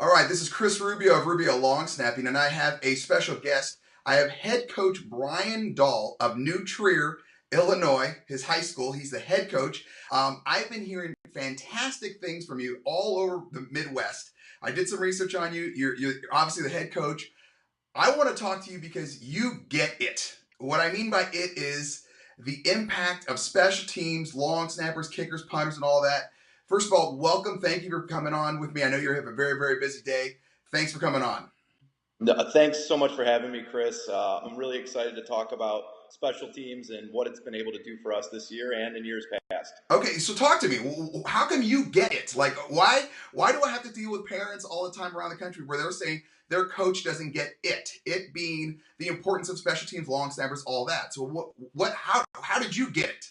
All right, this is Chris Rubio of Rubio Long Snapping, and I have a special guest. I have head coach Brian Dahl of New Trier, Illinois, his high school. He's the head coach. I've been hearing fantastic things from you all over the Midwest. I did some research on you. You're obviously the head coach. I want to talk to you because you get it. What I mean by it is the impact of special teams, long snappers, kickers, punters, and all that. First of all, welcome. Thank you for coming on with me. I know you have a very, very busy day. Thanks for coming on. No, thanks so much for having me, Chris. I'm really excited to talk about special teams and what it's been able to do for us this year and in years past. Okay, so talk to me. How come you get it? Like, why do I have to deal with parents all the time around the country where they're saying their coach doesn't get it? It being the importance of special teams, long snappers, all that. So how did you get it?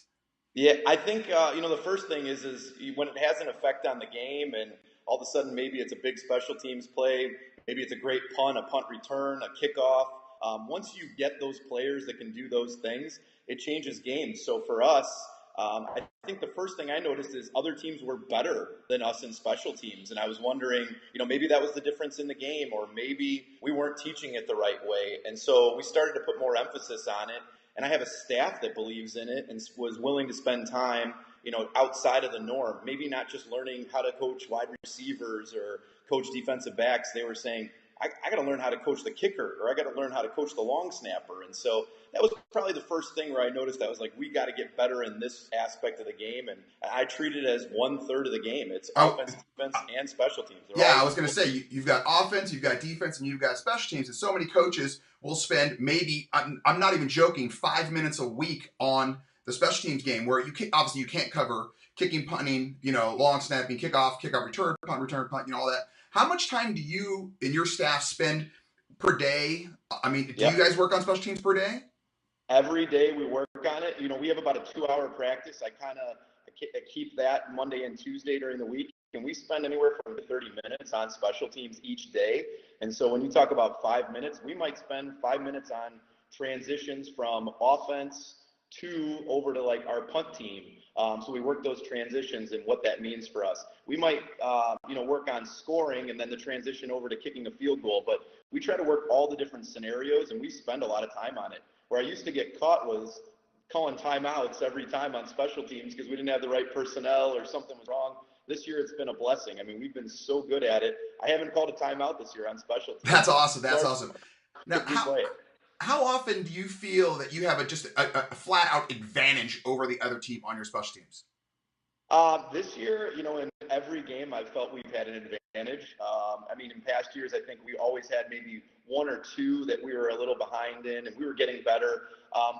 Yeah, I think the first thing is when it has an effect on the game, and all of a sudden maybe it's a big special teams play, maybe it's a great punt, a punt return, a kickoff. Once you get those players that can do those things, it changes games. So for us, I think the first thing I noticed is other teams were better than us in special teams. And I was wondering, maybe that was the difference in the game, or maybe we weren't teaching it the right way. And so we started to put more emphasis on it. And I have a staff that believes in it and was willing to spend time, outside of the norm. Maybe not just learning how to coach wide receivers or coach defensive backs. They were saying, I got to learn how to coach the kicker, or I got to learn how to coach the long snapper. And so that was probably the first thing where I noticed I was like, we got to get better in this aspect of the game. And I treat it as 1/3 of the game. It's offense, defense, and special teams. I was going to say, you've got offense, you've got defense, and you've got special teams. And so many coaches will spend maybe, I'm not even joking, 5 minutes a week on the special teams game, where obviously you can't cover kicking, punting, long snapping, kickoff return, punt, all that. How much time do you and your staff spend per day? I mean, do you guys work on special teams per day? Every day we work on it. We have about a 2-hour practice. I keep that Monday and Tuesday during the week. And we spend anywhere from 30 minutes on special teams each day. And so when you talk about 5 minutes, we might spend 5 minutes on transitions from offense to over to like our punt team. So we work those transitions and what that means for us. We might, work on scoring and then the transition over to kicking a field goal. But we try to work all the different scenarios, and we spend a lot of time on it. Where I used to get caught was calling timeouts every time on special teams because we didn't have the right personnel or something was wrong. This year it's been a blessing. I mean, we've been so good at it. I haven't called a timeout this year on special teams. That's awesome. That's awesome. Now, how often do you feel that you have just a flat-out advantage over the other team on your special teams? This year, in every game, I've felt we've had an advantage. In past years, I think we always had maybe 1 or 2 that we were a little behind in, and we were getting better.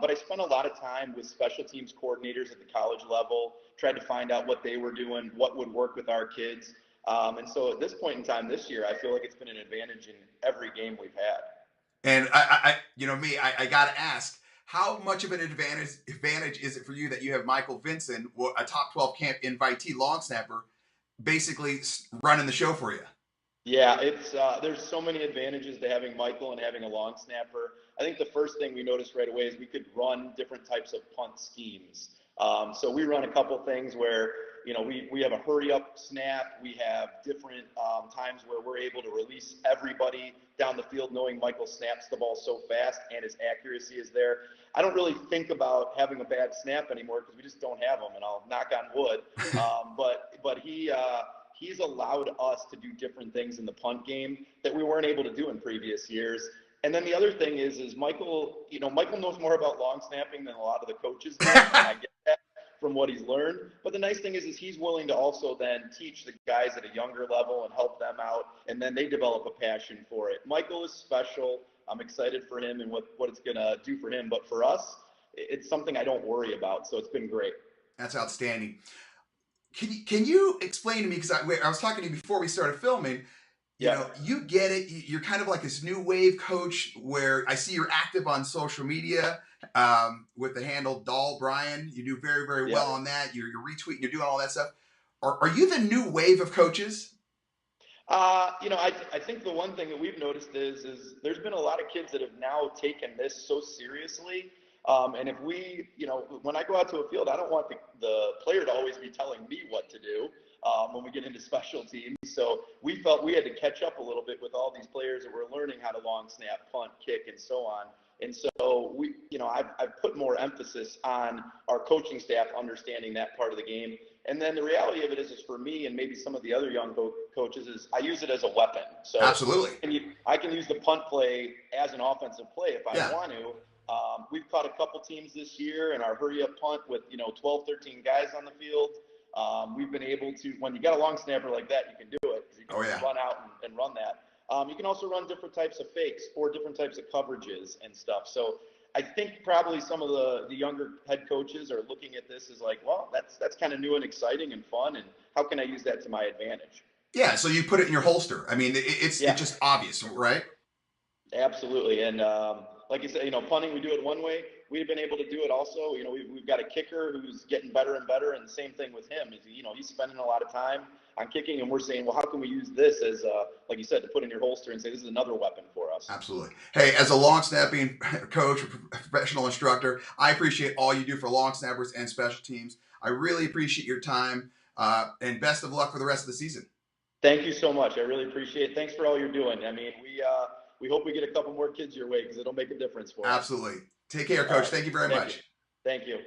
But I spent a lot of time with special teams coordinators at the college level, tried to find out what they were doing, what would work with our kids. And so at this point in time this year, I feel like it's been an advantage in every game we've had. And I got to ask, how much of an advantage is it for you that you have Michael Vincent, a top 12 camp invitee long snapper, basically running the show for you? Yeah, it's there's so many advantages to having Michael and having a long snapper. I think the first thing we noticed right away is we could run different types of punt schemes. So we run a couple things where we have a hurry up snap. We have different times where we're able to release everybody down the field, knowing Michael snaps the ball so fast and his accuracy is there. I don't really think about having a bad snap anymore because we just don't have them, and I'll knock on wood. But he's allowed us to do different things in the punt game that we weren't able to do in previous years. And then the other thing is Michael, Michael knows more about long snapping than a lot of the coaches do. And I get that from what he's learned. But the nice thing is he's willing to also then teach the guys at a younger level and help them out. And then they develop a passion for it. Michael is special. I'm excited for him and what it's going to do for him. But for us, it's something I don't worry about. So it's been great. That's outstanding. Can you explain to me, because I was talking to you before we started filming, you get it. You're kind of like this new wave coach where I see you're active on social media with the handle Dahl Brian. You do very, very well on that. You're retweeting, you're doing all that stuff. Are you the new wave of coaches? I think the one thing that we've noticed is there's been a lot of kids that have now taken this so seriously. And if we, when I go out to a field, I don't want the player to always be telling me what to do. when we get into special teams. So we felt we had to catch up a little bit with all these players that were learning how to long snap, punt, kick, and so on. And so I've put more emphasis on our coaching staff understanding that part of the game. And then the reality of it is for me and maybe some of the other young coaches is I use it as a weapon. So absolutely, I can use the punt play as an offensive play if I yeah. want to. We've caught a couple teams this year in our hurry up punt with 12, 13 guys on the field. We've been able to, when you got a long snapper like that, you can do it. You can run out and run that. You can also run different types of fakes or different types of coverages and stuff. So I think probably some of the younger head coaches are looking at this as like, well, that's kind of new and exciting and fun, and how can I use that to my advantage? Yeah, so you put it in your holster. I mean, it's just obvious, right? Absolutely. And like you said, punting, we do it one way. We've been able to do it also. We've got a kicker who's getting better and better, and the same thing with him. He's spending a lot of time on kicking, and we're saying, well, how can we use this as, like you said, to put in your holster and say this is another weapon for us? Absolutely. Hey, as a long snapping coach, professional instructor, I appreciate all you do for long snappers and special teams. I really appreciate your time, and best of luck for the rest of the season. Thank you so much. I really appreciate it. Thanks for all you're doing. I mean, we hope we get a couple more kids your way because it'll make a difference for us. Absolutely. Take care, Coach. Thank you very much. Thank you.